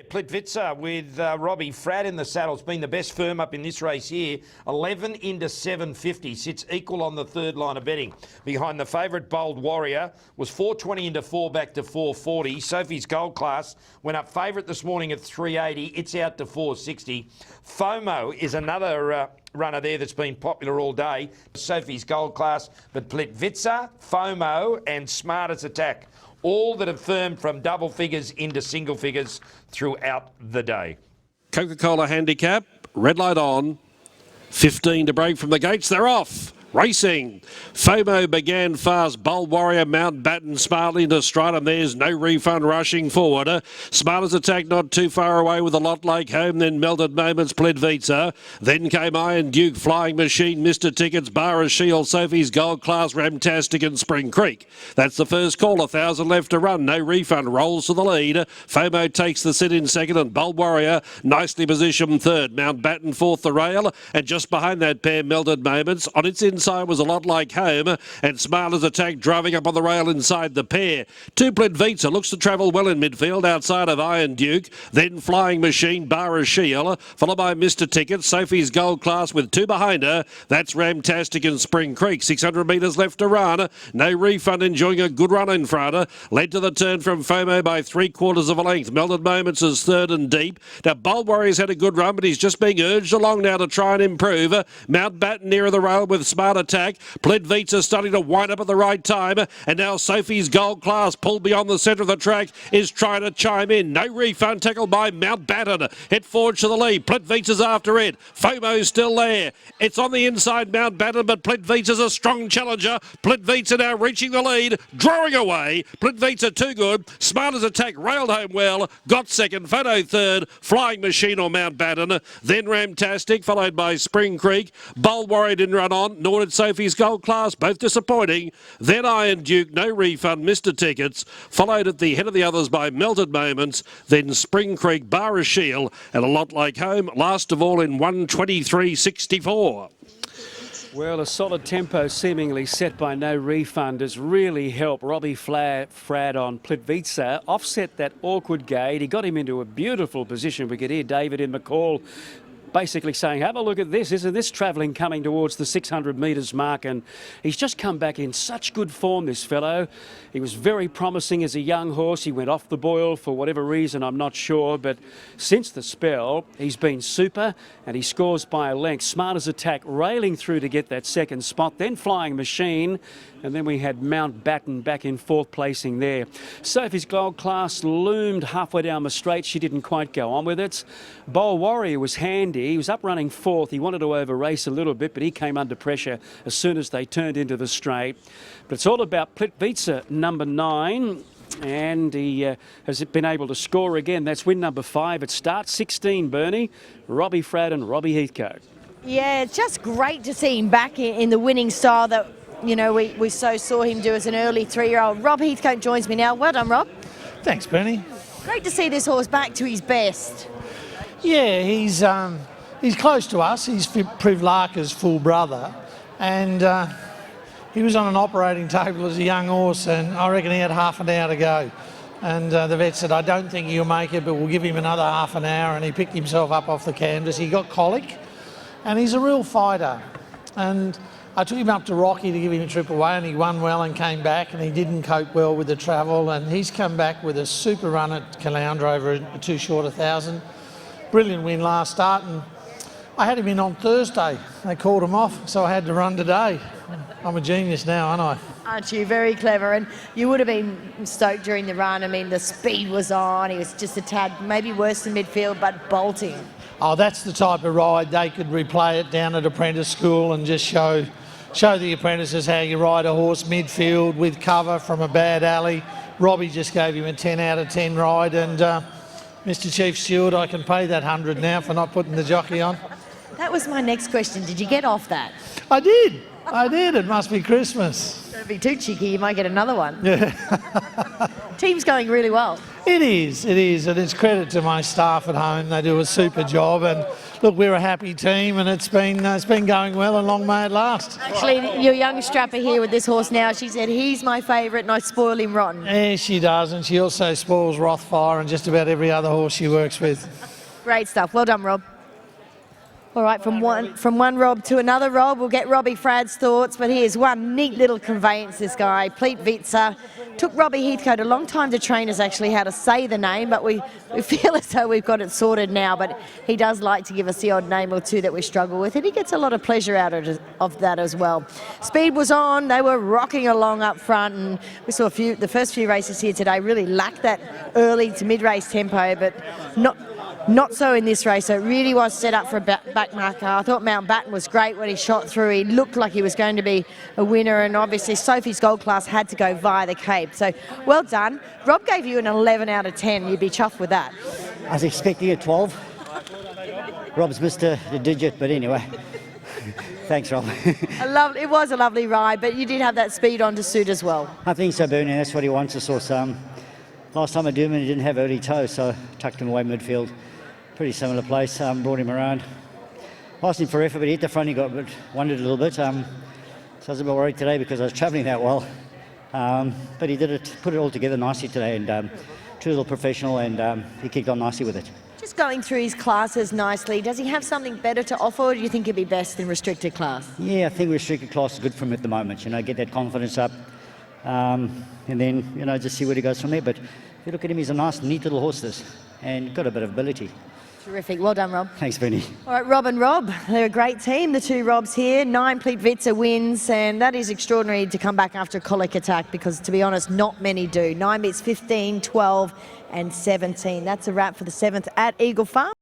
Plitvice with Robbie Fradd in the saddle. It's been the best firm up in this race here. 11 into 750. Sits equal on the third line of betting. Behind the favourite Bold Warrior was 420 into 4 back to 440. Sophie's Gold Class went up favourite this morning at 380. It's out to 460. FOMO is another runner there that's been popular all day. Sophie's Gold Class, but Plitvice, FOMO and Smartest Attack, all that have firmed from double figures into single figures throughout the day. Coca-Cola handicap, red light on, 15 to break from the gates, they're off. Racing. FOMO began fast. Bold Warrior, Mountbatten smartly into stride, and there's No Refund rushing forward. Smartest Attack not too far away with a lot like home, then Melted Moments, Plitvice. Then came Iron Duke, Flying Machine, Mr. Tickets, Barra Shield, Sophie's Gold Class, Ramtastic and Spring Creek. That's the first call, 1,000 left to run. No Refund rolls to the lead. FOMO takes the sit in second, and Bold Warrior nicely positioned third. Mountbatten fourth the rail, and just behind that pair, Melted Moments. On its inside was a lot like home, and Smartest Attack driving up on the rail inside the pair. Two Plitvice looks to travel well in midfield outside of Iron Duke, then Flying Machine, Barra Shield, followed by Mr. Ticket, Sophie's Gold Class with two behind her. That's Ramtastic and Spring Creek. 600 metres left to run. No Refund enjoying a good run in front. Led to the turn from FOMO by 3/4 of a length. Melted Moments is third and deep. Now Bold Warrior's had a good run, but he's just being urged along now to try and improve. Mountbatten nearer the rail with Smart Attack. Plitvice starting to wind up at the right time, and now Sophie's Gold Class pulled beyond the centre of the track is trying to chime in. No Refund tackled by Mountbatten. Hit forward to the lead. Plitvice is after it. FOMO's still there. It's on the inside, Mountbatten, but Plitvice is a strong challenger. Plitvice now reaching the lead, drawing away. Plitvice too good. Smartest Attack railed home well. Got second. Photo third. Flying Machine or Mountbatten. Then Ramtastic, followed by Spring Creek. Bold Warrior didn't run on, nor did Sophie's Gold Class, both disappointing. Then Iron Duke, No Refund, Mr. Tickets, followed at the head of the others by Melted Moments, then Spring Creek, Barra Shield, and a lot like home, last of all in 1:23.64. Well, a solid tempo seemingly set by No Refund has really helped Robbie Fradd on Plitvice offset that awkward gate. He got him into a beautiful position. We could hear David in the call basically saying, have a look at this. Isn't this travelling coming towards the 600 metres mark? And he's just come back in such good form, this fellow. He was very promising as a young horse. He went off the boil for whatever reason, I'm not sure. But since the spell, he's been super, and he scores by a length. Smartest Attack railing through to get that second spot. Then Flying Machine. And then we had Mountbatten back in fourth placing there. Sophie's Gold Class loomed halfway down the straight. She didn't quite go on with it. Bold Warrior was handy. He was up running fourth. He wanted to over race a little bit, but he came under pressure as soon as they turned into the straight. But it's all about Plitvice, number 9. And he has been able to score again. That's win number 5 at start 16, Bernie. Robbie Fradd and Robbie Heathcote. Yeah, it's just great to see him back in the winning style that, you know, we so saw him do as an early 3-year-old. Rob Heathcote joins me now. Well done, Rob. Thanks, Bernie. Great to see this horse back to his best. Yeah, he's close to us. He's Privlarka's full brother, and he was on an operating table as a young horse, and I reckon he had half an hour to go. And the vet said, I don't think he'll make it, but we'll give him another half an hour, and he picked himself up off the canvas. He got colic, and he's a real fighter. And I took him up to Rocky to give him a trip away, and he won well and came back, and he didn't cope well with the travel, and he's come back with a super run at Caloundra over a too short 1,000. Brilliant win last start, and I had him in on Thursday. They called him off, so I had to run today. I'm a genius now, aren't I? Aren't you? Very clever. And you would have been stoked during the run. I mean, the speed was on. He was just a tad, maybe worse than midfield, but bolting. Oh, that's the type of ride they could replay it down at apprentice school and just show the apprentices how you ride a horse midfield with cover from a bad alley. Robbie just gave him a 10 out of 10 ride, and Mr. Chief Steward, I can pay that 100 now for not putting the jockey on. That was my next question. Did you get off that? I did. It must be Christmas. Don't be too cheeky, you might get another one. Yeah. Team's going really well. It is, and it's credit to my staff at home. They do a super job, and look, we're a happy team, and it's been going well, and long may it last. Actually, your young strapper here with this horse now, she said, he's my favourite and I spoil him rotten. Yeah, she does, and she also spoils Rothfire and just about every other horse she works with. Great stuff. Well done, Rob. All right, from one Rob to another Rob, we'll get Robbie Fradd's thoughts, but here's one neat little conveyance, this guy, Plitvice. Took Robbie Heathcote a long time to train us actually how to say the name, but we feel as though we've got it sorted now, but he does like to give us the odd name or two that we struggle with, and he gets a lot of pleasure out of that as well. Speed was on, they were rocking along up front, and we saw the first few races here today really lacked that early to mid-race tempo, but not so in this race. So it really was set up for a back marker. I thought Mountbatten was great when he shot through. He looked like he was going to be a winner, and obviously Sophie's Gold Class had to go via the Cape. So well done. Rob gave you an 11 out of 10. You'd be chuffed with that. I was expecting a 12. Rob's missed the digit, but anyway. Thanks, Rob. It was a lovely ride, but you did have that speed on to suit as well. I think so, Bernie. That's what he wants. I saw some. Last time I did him, he didn't have early toe, so tucked him away midfield. Pretty similar place, brought him around. Asked him for effort, but he hit the front, he got wondered a little bit. So I was a bit worried today because I was travelling that well. But he put it all together nicely today, and true little professional, and he kicked on nicely with it. Just going through his classes nicely, does he have something better to offer, or do you think he'd be best in restricted class? Yeah, I think restricted class is good for him at the moment, get that confidence up, and then, just see where he goes from there. But if you look at him, he's a nice, neat little horse, and got a bit of ability. Terrific. Well done, Rob. Thanks, Bernie. All right, Rob and Rob, they're a great team, the two Robs here. 9 Plitvice wins, and that is extraordinary to come back after a colic attack because, to be honest, not many do. 9 beats 15, 12 and 17. That's a wrap for the 7th at Eagle Farm.